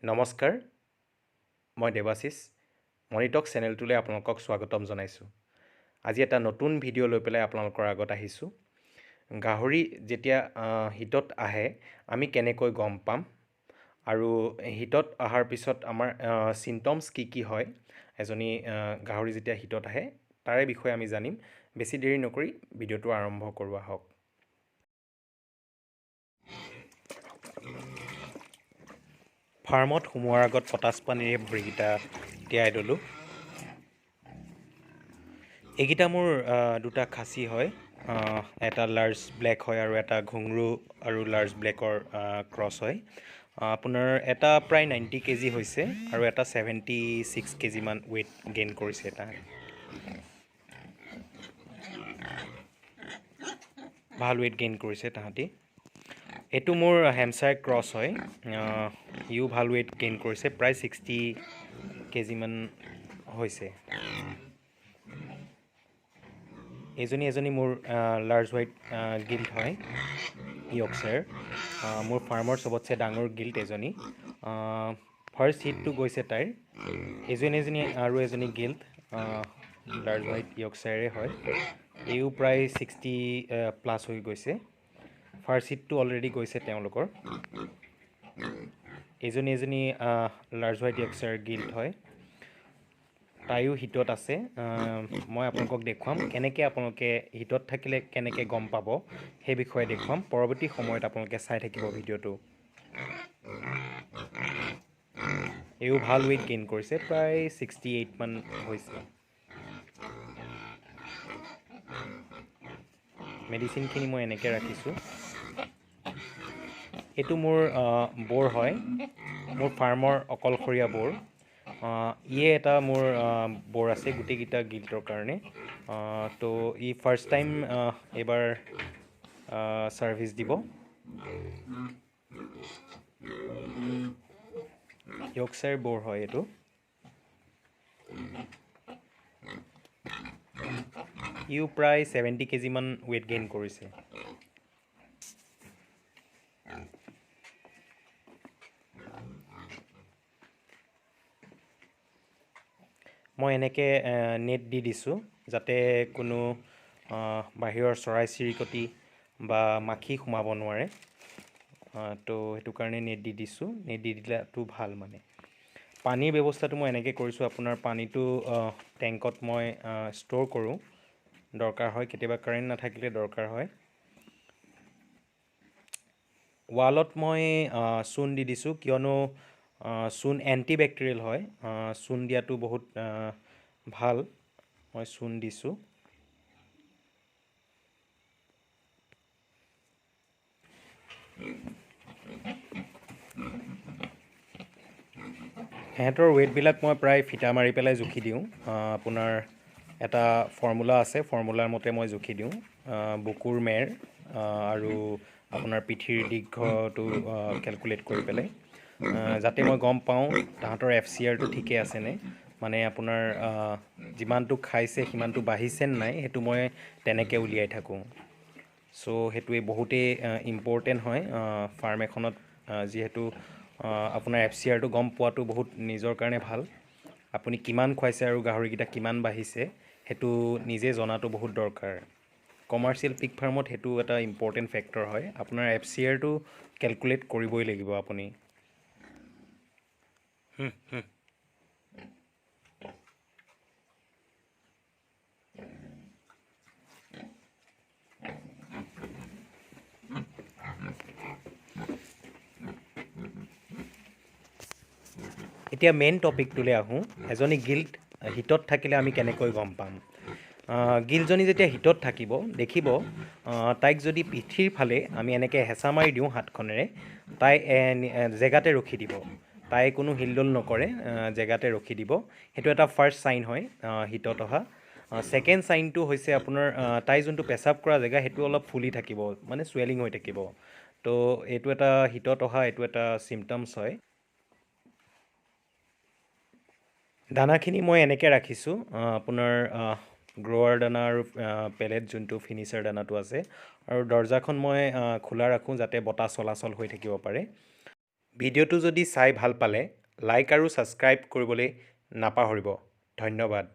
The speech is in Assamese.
নমস্কাৰ, মই দেৱাশিষ মনিটক চেনেলটোলৈ আপোনালোকক স্বাগতম জনাইছোঁ। আজি এটা নতুন ভিডিঅ' লৈ পেলাই আপোনালোকৰ আগত আহিছোঁ। গাহৰি যেতিয়া হিটত আহে আমি কেনেকৈ গম পাম আৰু হিটত অহাৰ পিছত আমাৰ চিমটমছ কি হয়, এজনী গাহৰি যেতিয়া হিটত আহে তাৰে বিষয়ে আমি জানিম। বেছি দেৰি নকৰি ভিডিঅ'টো আৰম্ভ কৰোঁ আহক। ফাৰ্মত সোমোৱাৰ আগত পটাছ পানীৰে ভৰিকেইটা তিয়াই ল'লোঁ। এইকেইটা মোৰ দুটা খাচী হয়, এটা লাৰ্জ ব্লেক হয় আৰু এটা ঘুংৰু আৰু লাৰ্জ ব্লেকৰ ক্ৰছ হয়। আপোনাৰ এটা প্ৰায় 90 কেজি হৈছে আৰু এটা 76 কেজিমান ৱেইট গেইন কৰিছে। এটা ভাল ৱেইট গেইন কৰিছে তাহাঁতি। এইটো মোৰ হেমচায়াৰ ক্ৰছ হয়, ইও ভাল ৱেইট গেইন কৰিছে, প্ৰায় 60 কেজিমান হৈছে। এজনী মোৰ লাৰ্জ হোৱাইট গিল্ট হয়, ইয়ৰ্কশ্বায়াৰ। মোৰ ফাৰ্মৰ চবতছে ডাঙৰ গিল্ট এজনী। ফাৰ্ষ্ট হিটটো গৈছে তাইৰ। আৰু এজনী গিল্ট লাৰ্জ হোৱাইট ইয়ৰ্কশ্বায়াৰে হয়, এইও প্ৰায় 60+ হৈ গৈছে। ফাৰ্ষ্ট হিটটো অলৰেডি গৈছে তেওঁলোকৰ। এজনী লাৰ্জ হোৱাইট ইয়ৰ্কশ্বায়াৰ গিল্ট হয়, তাইও হিটত আছে। মই আপোনালোকক দেখুৱাম কেনেকৈ আপোনালোকে হিটত থাকিলে কেনেকৈ গম পাব সেই বিষয়ে দেখুৱাম। পৰৱৰ্তী সময়ত আপোনালোকে চাই থাকিব ভিডিঅ'টো। এইও ভাল ৱেইট গেইন কৰিছে, প্ৰায় 68 মান হৈছে। মেডিচিনখিনি মই এনেকৈ ৰাখিছোঁ। এইটো মোৰ বৰ হয়, মোৰ ফাৰ্মৰ অকলশৰীয়া বৰ। ইয়ে এটা মোৰ বৰ আছে গোটেইকেইটা গিল্টৰ কাৰণে। তো ই ফাৰ্ষ্ট টাইম এইবাৰ ছাৰ্ভিচ দিব। ইয়ৰ্কশ্বায়াৰ বৰ হয় এইটো। ইও প্ৰায় 70 কেজিমান ৱেইট গেইন কৰিছে। মই এনেকৈ নেট দি দিছোঁ যাতে কোনো বাহিৰৰ চৰাই চিৰিকটি বা মাখি সোমাব নোৱাৰে। তো সেইটো কাৰণে নেট দি দিছোঁ। নেট দি দিলেতো ভাল। মানে পানীৰ ব্যৱস্থাটো মই এনেকৈ কৰিছোঁ, আপোনাৰ পানীটো টেংকত মই ষ্ট'ৰ কৰোঁ, দৰকাৰ হয় কেতিয়াবা, কাৰেণ্ট নাথাকিলে দৰকাৰ হয়। ৱালত মই চূণ দি দিছোঁ, কিয়নো চূণ এণ্টিবেক্টেৰিয়েল হয়। চূণ দিয়াটো বহুত ভাল। মই চূণ দিছোঁ। সিহঁতৰ ৱেইটবিলাক মই প্ৰায় ফিটা মাৰি পেলাই জুখি দিওঁ। আপোনাৰ এটা ফৰ্মুলা আছে, ফৰ্মুলাৰ মতে মই জুখি দিওঁ। বুকুৰ মেৰ আৰু আপোনাৰ পিঠিৰ দীৰ্ঘটো কেলকুলেট কৰি পেলাই, যাতে মই গম পাওঁ তাহাঁতৰ FCRটো ঠিকে আছেনে, মানে আপোনাৰ যিমানটো খাইছে সিমানটো বাঢ়িছে নাই, সেইটো মই তেনেকৈ উলিয়াই থাকোঁ। চ' সেইটোৱে বহুতেই ইম্পৰ্টেণ্ট হয় ফাৰ্ম এখনত, যিহেতু আপোনাৰ FCRটো গম পোৱাটো বহুত নিজৰ কাৰণে ভাল। আপুনি কিমান খুৱাইছে আৰু গাহৰিকেইটা কিমান বাঢ়িছে সেইটো নিজে জনাটো বহুত দৰকাৰ। কমাৰ্চিয়েল পিগ ফাৰ্মত সেইটো এটা ইম্পৰ্টেণ্ট ফেক্টৰ হয়। আপোনাৰ FCRটো কেলকুলেট কৰিবই লাগিব আপুনি। এতিয়া মেইন টপিকটোলৈ আহোঁ। এজনী গিল্ট হিটত থাকিলে আমি কেনেকৈ গম পাম। গিল্টজনী যেতিয়া হিটত থাকিব, দেখিব তাইক যদি পিঠিৰ ফালে আমি এনেকৈ হেঁচা মাৰি দিওঁ হাতখনেৰে, তাই জেগাতে ৰখি দিব। তাই কোনো হিলডল নকৰে, জেগাতে ৰখি দিব। সেইটো এটা ফাৰ্ষ্ট চাইন হয় হিটত অহা। ছেকেণ্ড চাইনটো হৈছে আপোনাৰ তাই যোনটো পেচাব কৰা জেগা সেইটো অলপ ফুলি থাকিব, মানে চুৱেলিং হৈ থাকিব। তো এইটো এটা হিটত অহা এইটো এটা চিমটমছ হয়। দানাখিনি মই এনেকৈ ৰাখিছোঁ, আপোনাৰ গ্ৰ'ৱাৰ দানা আৰু পেলেট যোনটো ফিনিচাৰ দানাটো আছে, আৰু দৰ্জাখন মই খোলা ৰাখোঁ যাতে বতাহ চলাচল হৈ থাকিব পাৰে। ভিডিঅ'টো যদি চাই ভাল পালে লাইক আৰু ছাবস্ক্ৰাইব কৰিবলৈ নাপাহৰিব। ধন্যবাদ।